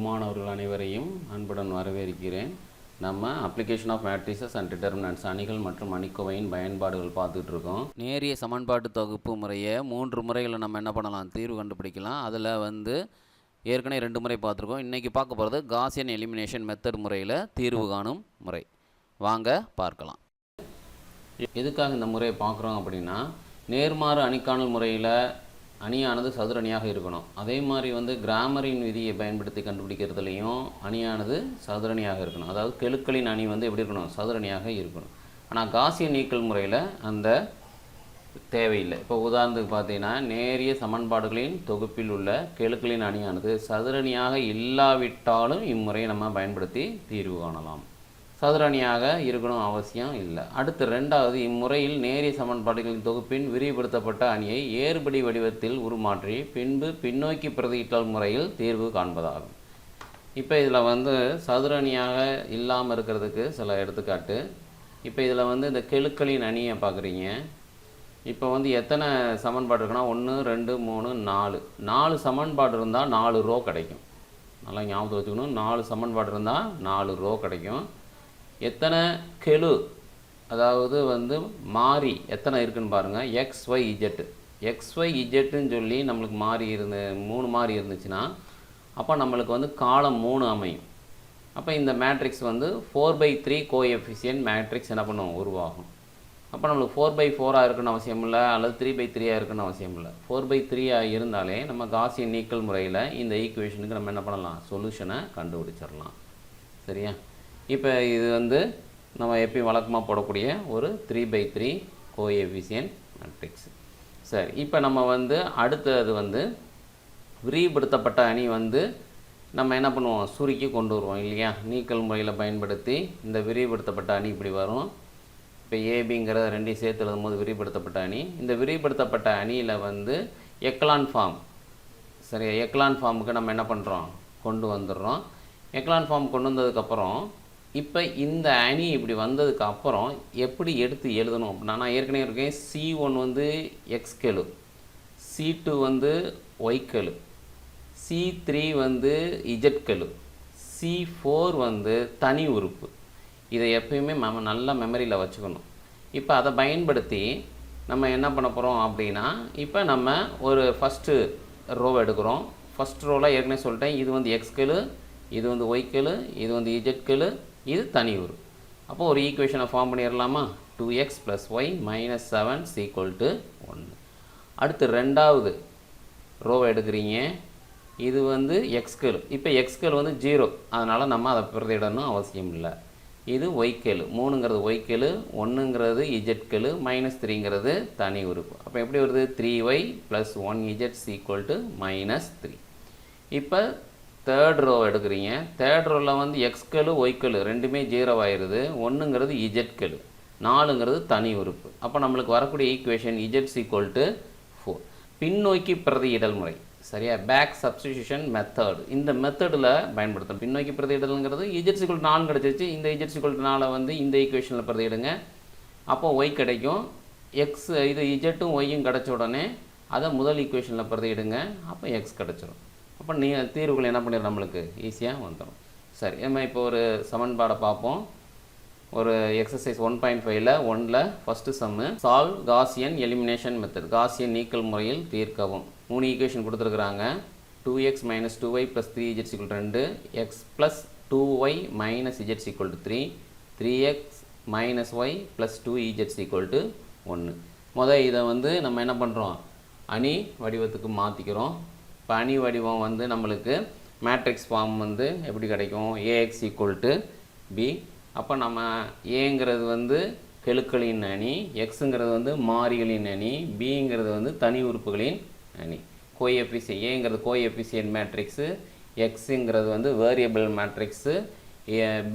மாணவர்கள் அனைவரையும் அன்புடன் வரவேற்கிறேன். நம்ம application of matrices and determinants அணிகள் மற்றும் அணிக்கோவையின் பயன்பாடுகள் பார்த்துட்டு இருக்கோம். நேரிய சமன்பாட்டு தொகுப்பு முறையை 3 முறைகளை நம்ம என்ன பண்ணலாம், தீர்வு கண்டுபிடிக்கலாம். அதில் ஏற்கனவே 2 முறை பார்த்துருக்கோம். இன்றைக்கி பார்க்க போகிறது காசியன் எலிமினேஷன் மெத்தட் முறையில் தீர்வு காணும் முறை. வாங்க பார்க்கலாம். எதுக்காக இந்த முறையை பார்க்குறோம் அப்படின்னா, நேர்மாறு அணிக்காணல் முறையில் அணியானது சதுர அணியாக இருக்கணும். அதே மாதிரி கிராமரின் விதியை பயன்படுத்தி கண்டுபிடிக்கிறதுலையும் அணியானது சதுர அணியாக இருக்கணும். அதாவது கெழுக்களின் அணி எப்படி இருக்கணும், சதுர அணியாக இருக்கணும். ஆனால் காசியன் நீக்கல் முறையில் அந்த தேவையில்லை. இப்போ உதாரணத்துக்கு பார்த்தீங்கன்னா, நேரிய சமன்பாடுகளின் தொகுப்பில் உள்ள கெழுக்களின் அணியானது சதுர அணியாக இல்லாவிட்டாலும் இம்முறையை நம்ம பயன்படுத்தி தீர்வு காணலாம். சதுர அணியாக இருக்கணும் அவசியம் இல்லை. அடுத்து ரெண்டாவது, இம்முறையில் நேரிய சமன்பாடுகளின் தொகுப்பின் விரிவுபடுத்தப்பட்ட அணியை ஏறுபடி வடிவத்தில் உருமாற்றி பின்பு பின்னோக்கி பிரதியிட்டல் முறையில் தீர்வு காண்பதாகும். இப்போ இதில் சதுர அணியாக இல்லாமல் இருக்கிறதுக்கு சில எடுத்துக்காட்டு. இப்போ இதில் இந்த கெழுக்களின் அணியை பார்க்குறீங்க. இப்போ எத்தனை சமன்பாடு இருக்குன்னா 1 2 3 4 சமன்பாடு இருந்தால் 4 ரோ கிடைக்கும். நல்லா ஞாபகம் வச்சுக்கணும். 4 சமன்பாடு இருந்தால் 4 ரோ கிடைக்கும். எத்தனை கெழு, அதாவது மாறி எத்தனை இருக்குன்னு பாருங்கள். XYZ சொல்லி நம்மளுக்கு மாறி 3 மாறி இருந்துச்சுன்னா அப்போ நம்மளுக்கு காலம் 3 அமையும். அப்போ இந்த மேட்ரிக்ஸ் 4/3 கோஎஃபிஷியன்ட் மேட்ரிக்ஸ் என்ன பண்ணும், உருவாகும். அப்போ நம்மளுக்கு 4/4 இருக்குன்னு அவசியம் இல்லை, அல்லது 3/3 இருக்குன்னு அவசியம் இல்லை. 4/3 இருந்தாலே நம்ம காசியன் நீக்கல் முறையில் இந்த ஈக்குவேஷனுக்கு நம்ம என்ன பண்ணலாம், சொல்யூஷனை கண்டுபிடிச்சிடலாம். சரியா? இப்போ இது நம்ம எப்பயும் வழக்கமாக போடக்கூடிய ஒரு 3/3 கோஎஃபிஷியன்ட் மேட்ரிக்ஸ். சரி, இப்போ நம்ம அடுத்தது விரிவுபடுத்தப்பட்ட அணி நம்ம என்ன பண்ணுவோம், சுருக்கி கொண்டு வருவோம் இல்லையா. நீக்கல் முறையில் பயன்படுத்தி இந்த விரிவுபடுத்தப்பட்ட அணி இப்படி வரும். இப்போ ஏபிங்கிறத ரெண்டையும் சேர்த்து எழுதும்போது விரிவுபடுத்தப்பட்ட அணி. இந்த விரிவுபடுத்தப்பட்ட அணியில் எக்லான் ஃபார்ம், சரி, எக்லான் ஃபார்முக்கு நம்ம என்ன பண்ணுறோம், கொண்டு வந்துடுறோம். எக்லான் ஃபார்ம் கொண்டு வந்ததுக்கப்புறம் இப்போ இந்த அணி இப்படி வந்ததுக்கு அப்புறம் எப்படி எடுத்து எழுதணும் அப்படின்னா, நான் ஏற்கனவே இருக்கேன். C1 X கெழு, C2 Y கெழு, C3 Z கெழு, C4 தனி உறுப்பு. இதை எப்பயுமே நம்ம நல்லா மெமரியில் வச்சுக்கணும். இப்போ அதை பயன்படுத்தி நம்ம என்ன பண்ண போகிறோம் அப்படின்னா, இப்போ நம்ம ஒரு ஃபஸ்ட்டு ரோவை எடுக்கிறோம். ஃபஸ்ட் ரோவில் ஏற்கனவே சொல்லிட்டேன், இது X கெழு, இது Y கெழு, இது Z கெழு, இது தனி உறுப்பு. அப்போ ஒரு ஈக்குவேஷனை ஃபார்ம் பண்ணிடலாமா. 2x + y - 7 = 1. அடுத்து ரெண்டாவது ரோவை எடுக்கிறீங்க. இது x கெழு. இப்போ x கெழு 0, அதனால் நம்ம அதை பிரதியிடணும் அவசியம் இல்லை. இது y கெழு, 3ங்கிறது y கெழு, 1ங்கிறது z கெழு, -3ங்கிறது தனி உறுப்பு. அப்போ எப்படி வருது, 3y + 1z = -3. இப்போ தேர்ட் ரோ எடுக்கிறீங்க. தேர்ட் ரோவில் x கெழு y கெழு ரெண்டுமே 0 ஆயிடுது. 1ங்கிறது z கெழு, 4ங்கிறது தனி உறுப்பு. அப்போ நம்மளுக்கு வரக்கூடிய ஈக்குவேஷன் z = 4. பின்னோக்கி பிரதியிடல் முறை, சரியா, பேக் சப்ஸ்டிடியூஷன் மெத்தட். இந்த மெத்தடில் பயன்படுத்தணும். பின்னோக்கி பிரதியிடல்ங்கிறது z = 4 கிடச்சிருச்சு. இந்த z = 4 இந்த ஈக்குவேஷனில் பிரதியிடுங்க. அப்போ y கிடைக்கும். இது z-ம் y-யும் கிடச்ச உடனே அதை முதல் ஈக்குவேஷனில் பிரதியிடுங்க. அப்போ x கிடச்சிரும். அப்போ தீர்வுகள் என்ன பண்ணிடும், நம்மளுக்கு ஈஸியாக வந்துடும். சரி, நம்ம இப்போ ஒரு சமன்பாடை பார்ப்போம். ஒரு எக்ஸசைஸ் 1.5ல் 1ல் first sum, solve Gaussian elimination method, Gaussian நீக்கல் முறையில் தீர்க்கவும். 3 ஈக்குவேஷன் கொடுத்துருக்குறாங்க. 2x - 2y + 3z = 2, x + 2y - z = 3, 3x - y + 2z = 1. முதல் இதை நம்ம என்ன பண்ணுறோம், அணி வடிவத்துக்கு மாற்றிக்கிறோம். இப்போ அணி வடிவம் நம்மளுக்கு மேட்ரிக்ஸ் ஃபார்ம் எப்படி கிடைக்கும், AX = B. அப்போ நம்ம ஏங்கிறது கெழுக்களின் அணி, எக்ஸுங்கிறது மாறிகளின் அணி, பிங்கிறது தனி உறுப்புகளின் அணி. கோஎஃபிஷியன்ட், ஏங்கிறது கோஎஃபிஷியன்ட் மேட்ரிக்ஸு, எக்ஸுங்கிறது வேரியபிள் மேட்ரிக்ஸு,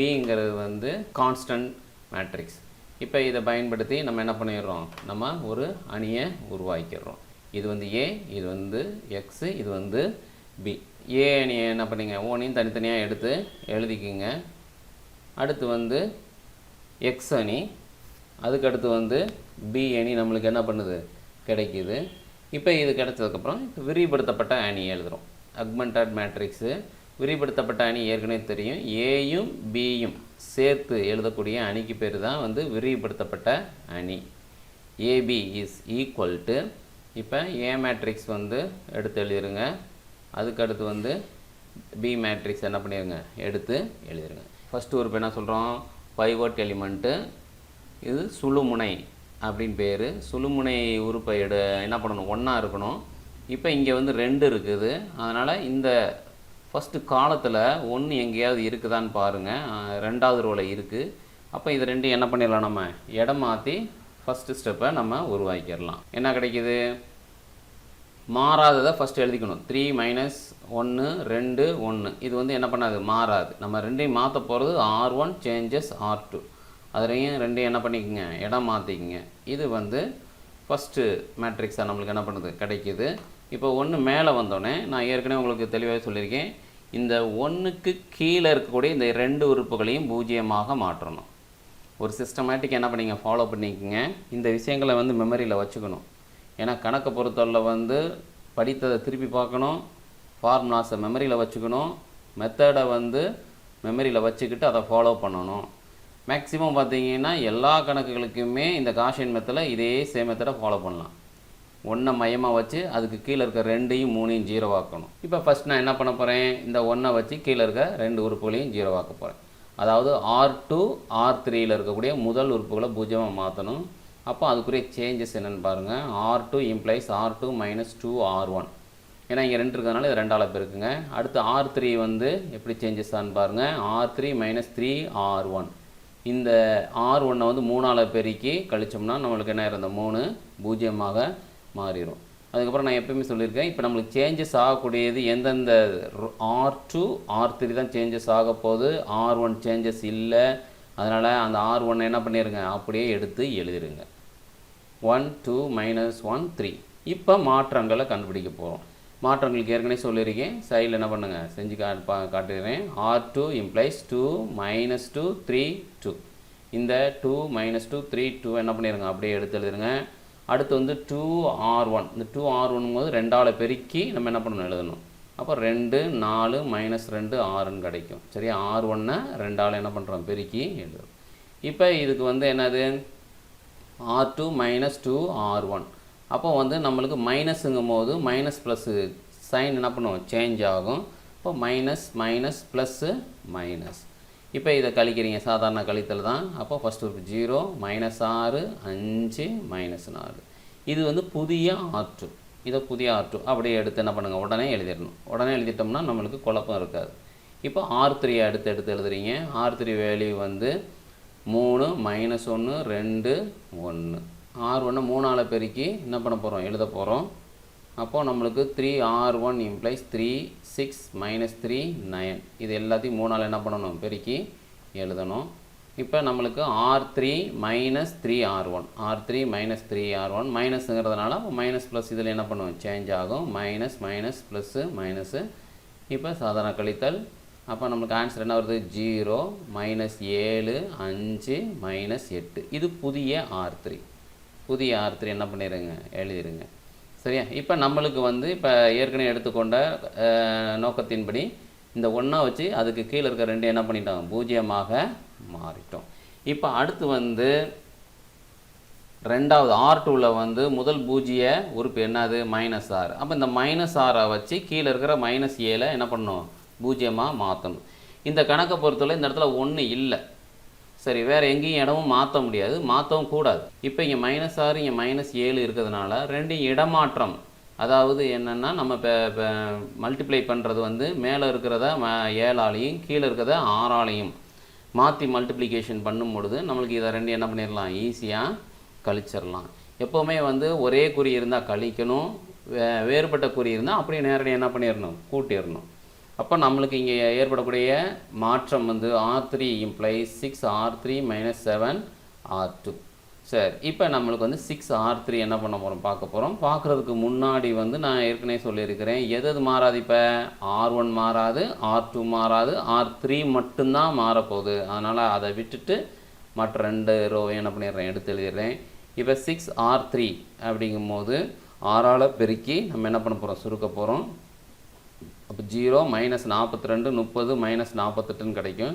பிங்கிறது கான்ஸ்டன்ட் மேட்ரிக்ஸ். இப்போ இதை பயன்படுத்தி நம்ம என்ன பண்ணிடுறோம், நம்ம ஒரு அணியை உருவாக்கிடுறோம். இது A, இது X, இது B. ஏ அணியை என்ன பண்ணிங்க, ஓனையும் தனித்தனியாக எடுத்து எழுதிக்கிங்க. அடுத்து எக்ஸ் அணி, அதுக்கடுத்து பி அணி நம்மளுக்கு என்ன பண்ணுது, கிடைக்கிது. இப்போ இது கிடைச்சதுக்கப்புறம் விரிவுபடுத்தப்பட்ட அணி எழுதுகிறோம். அக்மெண்டட் மேட்ரிக்ஸு விரிவுபடுத்தப்பட்ட அணி ஏற்கனவே தெரியும். ஏயும் பியும் சேர்த்து எழுதக்கூடிய அணிக்கு பேர் தான் வந்து விரிவுபடுத்தப்பட்ட அணி. ஏபி இஸ் ஈக்குவல் டு, இப்போ ஏ மேட்ரிக்ஸ் வந்து எடுத்து எழுதிருங்க. அதுக்கடுத்து வந்து பி மேட்ரிக்ஸ் என்ன பண்ணிடுங்க, எடுத்து எழுதிருங்க. ஃபஸ்ட்டு உறுப்பு என்ன சொல்கிறோம், பைவோட் எலிமெண்ட்டு. இது சுழுமுனை அப்படின்னு பேர். சுழுமுனை உறுப்பை என்ன பண்ணணும், ஒன்றா இருக்கணும். இப்போ இங்கே வந்து 2 இருக்குது. அதனால் இந்த ஃபஸ்ட்டு காலத்தில் 1 எங்கேயாவது இருக்குதான்னு பாருங்கள். 2வது ரோவில் இருக்குது. அப்போ இது 2 என்ன பண்ணிடலாம், நம்ம இடம் மாற்றி ஃபஸ்ட்டு ஸ்டெப்பை நம்ம உருவாக்கிடலாம். என்ன கிடைக்கிது, மாறாததை ஃபஸ்ட்டு எழுதிக்கணும். 3 - 1 2 1. இது வந்து என்ன பண்ணாது, மாறாது. நம்ம 2ஐயும் மாற்ற போகிறது R1 சேஞ்சஸ் R2. அதுலேயும் 2 என்ன பண்ணிக்கோங்க, இடம் மாற்றிக்கங்க. இது வந்து ஃபஸ்ட்டு மேட்ரிக்ஸாக நம்மளுக்கு என்ன பண்ணுது, கிடைக்கிது. இப்போ 1 மேலே வந்தோடனே நான் ஏற்கனவே உங்களுக்கு தெளிவாக சொல்லியிருக்கேன், இந்த 1க்கு கீழே இருக்கக்கூடிய இந்த 2 உறுப்புகளையும் 0ஆக மாற்றணும். ஒரு சிஸ்டமேட்டிக் என்ன பண்ணிங்க, ஃபாலோ பண்ணிக்கோங்க. இந்த விஷயங்களை வந்து மெமரியில் வச்சுக்கணும். ஏன்னா கணக்கை பொறுத்தவரை வந்து படித்ததை திருப்பி பார்க்கணும், ஃபார்முலாஸை மெமரியில் வச்சுக்கணும், மெத்தடை வந்து மெமரியில் வச்சுக்கிட்டு அதை ஃபாலோ பண்ணணும். மேக்ஸிமம் பார்த்தீங்கன்னா எல்லா கணக்குகளுக்குமே இந்த காஷியன் மெத்தடில் இதே சேம் மெத்தடை ஃபாலோ பண்ணலாம். 1 மையமாக வச்சு அதுக்கு கீழே இருக்க 2ஐயும் 3ஐயும் 0 ஆக்கணும். இப்போ ஃபஸ்ட் நான் என்ன பண்ண போகிறேன், இந்த 1 வச்சு கீழே இருக்க 2 உறுப்புகளையும் 0 ஆக்க போகிறேன். அதாவது R2 R3யில் இருக்கக்கூடிய முதல் உறுப்புகளை 0ஆக மாற்றணும். அப்போ அதுக்குரிய சேஞ்சஸ் என்னென்னு பாருங்கள். R2 implies R2 - 2R1. ஏன்னா இங்கே 2 இருக்கிறதுனால இது 2ஆல் பெருக்குங்க. அடுத்து R3 வந்து எப்படி சேஞ்சஸ் ஆன்னு பாருங்கள். R3 - 3R1. இந்த R1 வந்து 3ஆல் பெருக்கி கழிச்சோம்னா நம்மளுக்கு என்ன இருந்த 3 0ஆக மாறிடும். அதுக்கப்புறம் நான் எப்பயுமே சொல்லியிருக்கேன், இப்போ நம்மளுக்கு சேஞ்சஸ் ஆகக்கூடியது எந்தெந்த R2 R3 தான் சேஞ்சஸ் ஆக போகுது, R1 சேஞ்சஸ் இல்லை. அதனால் அந்த R1 என்ன பண்ணிடுங்க, அப்படியே எடுத்து எழுதிடுங்க. 1 2 - 1 3. இப்போ மாற்றங்களை கண்டுபிடிக்க போகிறோம். மாற்றங்களுக்கு ஏற்கனவே சொல்லியிருக்கேன், சைடில் என்ன பண்ணுங்க, செஞ்சு காட்டுகிறேன். R2 implies 2 - 2 3 2. இந்த 2 - 2 3 2 என்ன பண்ணிடுங்க, அப்படியே எடுத்து எழுதுருங்க. அடுத்து வந்து 2R1. இந்த 2R1 போது 2ஆல் பெருக்கி நம்ம என்ன பண்ணணும், எழுதணும். அப்போ 2 4 - 2 6ன்னு கிடைக்கும். சரியா, R1 2ஆல் என்ன பண்ணுறோம், பெருக்கி எழுதுறோம். இப்போ இதுக்கு வந்து என்னது, R2 - 2R1. அப்போ வந்து நம்மளுக்கு மைனஸுங்கும் போது மைனஸ் ப்ளஸ்ஸு சைன் என்ன பண்ணுவோம், சேஞ்ச் ஆகும். இப்போ மைனஸ் மைனஸ் ப்ளஸ்ஸு மைனஸ். இப்போ இதை கழிக்கிறீங்க, சாதாரண கழித்தல் தான். அப்போ ஃபஸ்ட் ஒரு 0 -6 5 -4. இது வந்து புதிய R2. இதை புதிய R2 அப்படியே எடுத்து என்ன பண்ணுங்கள், உடனே எழுதிடணும். உடனே எழுதிட்டோம்னா நம்மளுக்கு குழப்பம் இருக்காது. இப்போ R3 எடுத்து எழுதுறீங்க. R3 வேல்யூ வந்து 3 - 1 2 1. R1 3ஆல் பெருக்கி என்ன பண்ண போகிறோம், எழுத போகிறோம். அப்போது நம்மளுக்கு 3R1 இம்ப்ளைஸ் 3 6 - 3 9. இது எல்லாத்தையும் 3ஆல் என்ன பண்ணணும், பெருக்கி எழுதணும். இப்போ நம்மளுக்கு R3 - 3R1. R3 - 3R1 மைனஸுங்கிறதுனால minus plus இதில் என்ன பண்ணுவோம், சேஞ்ச் ஆகும். Minus minus plus minus. இப்போ சாதாரண கழித்தல். அப்போ நம்மளுக்கு ஆன்சர் என்ன வருது, 0 -7 5 -8. இது புதிய R3. புதிய R3 என்ன பண்ணிடுங்க, எழுதிடுங்க. சரியா, இப்போ நம்மளுக்கு வந்து இப்போ ஏற்கனவே எடுத்துக்கொண்ட நோக்கத்தின்படி இந்த 1 வச்சு அதுக்கு கீழே இருக்க 2 என்ன பண்ணிட்டோம், 0ஆக மாறிட்டோம். இப்போ அடுத்து வந்து 2வது R2வில் வந்து முதல் பூஜ்ஜிய உறுப்பு என்னது, -6. அப்போ இந்த -6 வச்சு கீழே இருக்கிற -7 என்ன பண்ணணும், 0ஆக மாற்றணும். இந்த கணக்கை பொறுத்தவரை இந்த இடத்துல 1 இல்லை. சரி, வேறு எங்கேயும் இடமும் மாற்ற முடியாது, மாற்றவும் கூடாது. இப்போ இங்கே -6 இங்கே -7 இருக்கிறதுனால 2 இடமாற்றம். அதாவது என்னென்னா நம்ம இப்போ மல்டிப்ளை பண்ணுறது வந்து மேலே இருக்கிறத 7ஆலையும் கீழே இருக்கிறத 6ஆலையும் மாற்றி மல்டிப்ளிகேஷன் பண்ணும் பொழுது நம்மளுக்கு இதை 2 என்ன பண்ணிடலாம், ஈஸியாக கழிச்சிடலாம். எப்போவுமே வந்து ஒரே குறி இருந்தால் கழிக்கணும், வேறுபட்ட குறி இருந்தால் அப்படியே நேரடியாக என்ன பண்ணிடணும், கூட்டிடணும். அப்போ நம்மளுக்கு இங்கே ஏற்படக்கூடிய மாற்றம் வந்து R3 இம்ப்ளைஸ் 6R3 - 7R2. சரி, இப்போ நம்மளுக்கு வந்து 6R3 என்ன பண்ண போகிறோம், பார்க்க போகிறோம். பார்க்குறதுக்கு முன்னாடி வந்து நான் ஏற்கனவே சொல்லியிருக்கிறேன், எது மாறாது, இப்போ R1 மாறாது, R2 மாறாது, R3 மட்டும்தான் மாறப்போகுது. அதனால் அதை விட்டுட்டு மற்ற 2 ரோவை என்ன பண்ணிடுறேன், எடுத்து எழுதிடுறேன். இப்போ 6R3 அப்படிங்கும்போது 6ஆல் பெருக்கி நம்ம என்ன பண்ண போகிறோம், சுருக்க போகிறோம். அப்போ 0 -42 30 -48ன்னு கிடைக்கும்.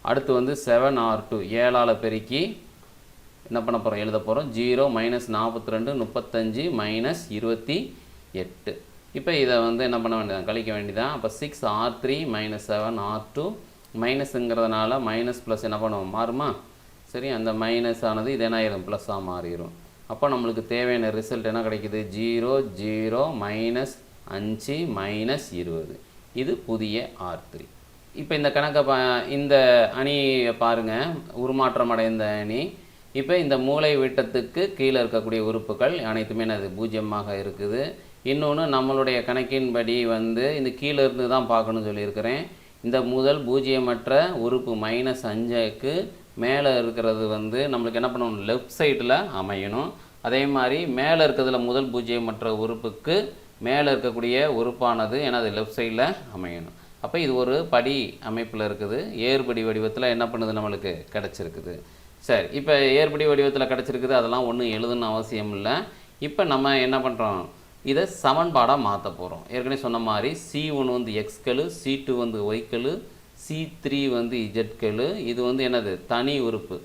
அடுத்து வந்து 7R2 7ஆல் பெருக்கி என்ன பண்ண போகிறோம், எழுத போகிறோம். 0 -42 35 -28. இப்போ இதை வந்து என்ன பண்ண வேண்டியதான், கழிக்க வேண்டியதான். அப்போ 6R3 -7R2 மைனஸுங்கிறதுனால மைனஸ் ப்ளஸ் என்ன பண்ணுவோம், மாறுமா? சரி, அந்த மைனஸ் ஆனது இது என்ன ஆயிரும், ப்ளஸ்ஸாக மாறிடும். அப்போ நம்மளுக்கு தேவையான ரிசல்ட் என்ன கிடைக்குது, 0 0 -5 -20. இது புதிய R3. இப்போ இந்த கணக்கை இந்த அணியை பாருங்கள், உருமாற்றம் அடைந்த அணி. இப்போ இந்த மூலை விட்டத்துக்கு கீழே இருக்கக்கூடிய உறுப்புகள் அனைத்துமே அது பூஜ்ஜியமாக இருக்குது. இன்னொன்று நம்மளுடைய கணக்கின்படி வந்து இந்த கீழே இருந்து தான் பார்க்கணும்னு சொல்லியிருக்கிறேன். இந்த முதல் பூஜ்ஜியமற்ற உறுப்பு -5க்கு மேலே இருக்கிறது வந்து நம்மளுக்கு என்ன பண்ணணும், லெஃப்ட் சைடில் அமையணும். அதே மாதிரி மேலே இருக்கிறதுல முதல் பூஜ்ஜியமற்ற உறுப்புக்கு மேலே இருக்கக்கூடிய உறுப்பானது எனது லெஃப்ட் சைடில் அமையணும். அப்போ இது ஒரு படி அமைப்பில் இருக்குது, ஏறுபடி வடிவத்தில் என்ன பண்ணுது நம்மளுக்கு கிடச்சிருக்குது. சரி, இப்போ ஏறுபடி வடிவத்தில் கிடச்சிருக்குது, அதெல்லாம் ஒன்றும் எழுதுன்னு அவசியம் இல்லை. இப்போ நம்ம என்ன பண்ணுறோம், இதை சமன்பாடாக மாற்ற போகிறோம். ஏற்கனவே சொன்ன மாதிரி C1 வந்து எக்ஸ்கெழு, C2 வந்து ஒய்கெழு, C3 வந்து இஜெட்கெழு. இது வந்து என்னது, தனி உறுப்பு.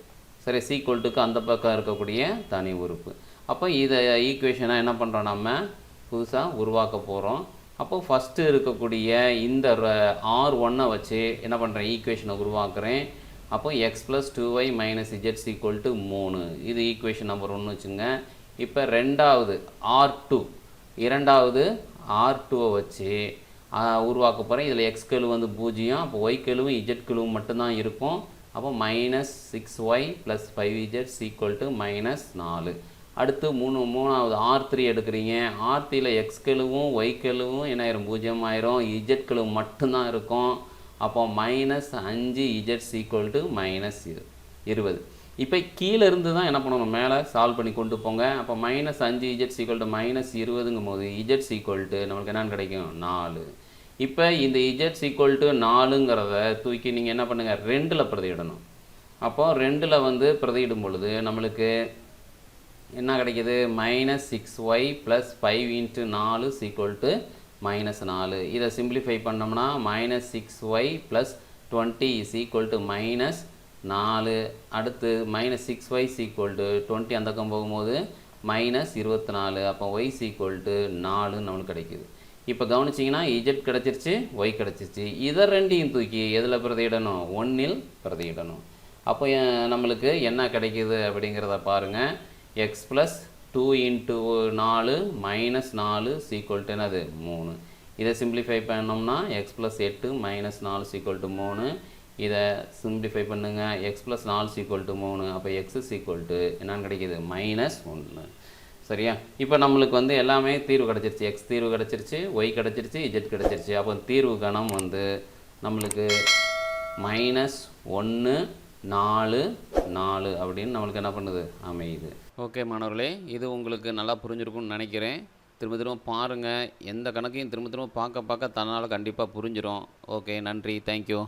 சரி, சீக்வல்ட்டுக்கு அந்த பக்கம் இருக்கக்கூடிய தனி உறுப்பு. அப்போ இதை ஈக்குவேஷனாக என்ன பண்ணுறோம், நம்ம புதுசாக உருவாக்க போகிறோம். அப்போ ஃபஸ்ட்டு இருக்கக்கூடிய இந்த R1 வச்சு என்ன பண்ணுறேன், ஈக்குவேஷனை உருவாக்குறேன். அப்போ x + 2y - z = 3. இது ஈக்குவேஷன் நம்பர் 1 வச்சுங்க. இப்போ ரெண்டாவது இரண்டாவது R2 வச்சு உருவாக்க போகிறேன். இதில் x கெழு வந்து 0, அப்போ y கெழுவும் z கெழுவும் மட்டும்தான் இருக்கும். அப்போ -6y + 5z = -4. அடுத்து மூணாவது R3 எடுக்கிறீங்க. R3யில் x கெழுவும் y கெழுவும் என்ன ஆயிரும், 0 ஆயிரும். z கெழு மட்டும்தான் இருக்கும். அப்போ -5z = -20. இப்போ கீழே இருந்து தான் என்ன பண்ணணும், மேலே சால்வ் பண்ணி கொண்டு போங்க. அப்போ -5z = -20ங்கும் போது z நம்மளுக்கு என்னென்னு கிடைக்கும், 4. இப்போ இந்த z = 4ங்கிறத தூக்கி நீங்கள் என்ன பண்ணுங்கள், 2ல் பிரதியிடணும். அப்போ 2ல் வந்து பிரதியிடும் பொழுது நம்மளுக்கு என்ன கிடைக்கிது, -6y + 5 × 4 = -4. இதை சிம்பிளிஃபை பண்ணோம்னா -6y + 20 = -4. அடுத்து -6y = 20 அந்த பக்கம் போகும்போது -24. அப்போ y = 4 நம்மளுக்கு கிடைக்குது. இப்போ கவனிச்சிங்கன்னா z கிடச்சிருச்சு, y கிடச்சிருச்சு. இதை ரெண்டையும் தூக்கி எதில் பிரதியிடணும், 1ல் பிரதியிடணும். அப்போ நம்மளுக்கு என்ன கிடைக்கிது அப்படிங்கிறத பாருங்கள். x + 2 × 4 -4 = என்னது, 3. இதை சிம்பிளிஃபை பண்ணோம்னா x + 8 -4 = 3. இதை சிம்பிளிஃபை பண்ணுங்க, x + 4 = 3. அப்போ x என்னன்னு கிடைக்கிது, -1. சரியா? இப்போ நம்மளுக்கு வந்து எல்லாமே தீர்வு கிடச்சிருச்சு. x தீர்வு கிடச்சிருச்சு, y கிடச்சிருச்சு, z கிடச்சிருச்சு. அப்போ தீர்வு கணம் வந்து நம்மளுக்கு -1 4 4 அப்படின்னு நம்மளுக்கு என்ன பண்ணுது, அமையுது. ஓகே மாணவர்களே, இது உங்களுக்கு நல்லா புரிஞ்சிருக்கும்னு நினைக்கிறேன். திரும்ப திரும்ப பாருங்கள். எந்த கணக்கையும் திரும்ப திரும்ப பார்க்க தன்னால் கண்டிப்பாக புரிஞ்சிடும். ஓகே, நன்றி, தேங்க்யூ.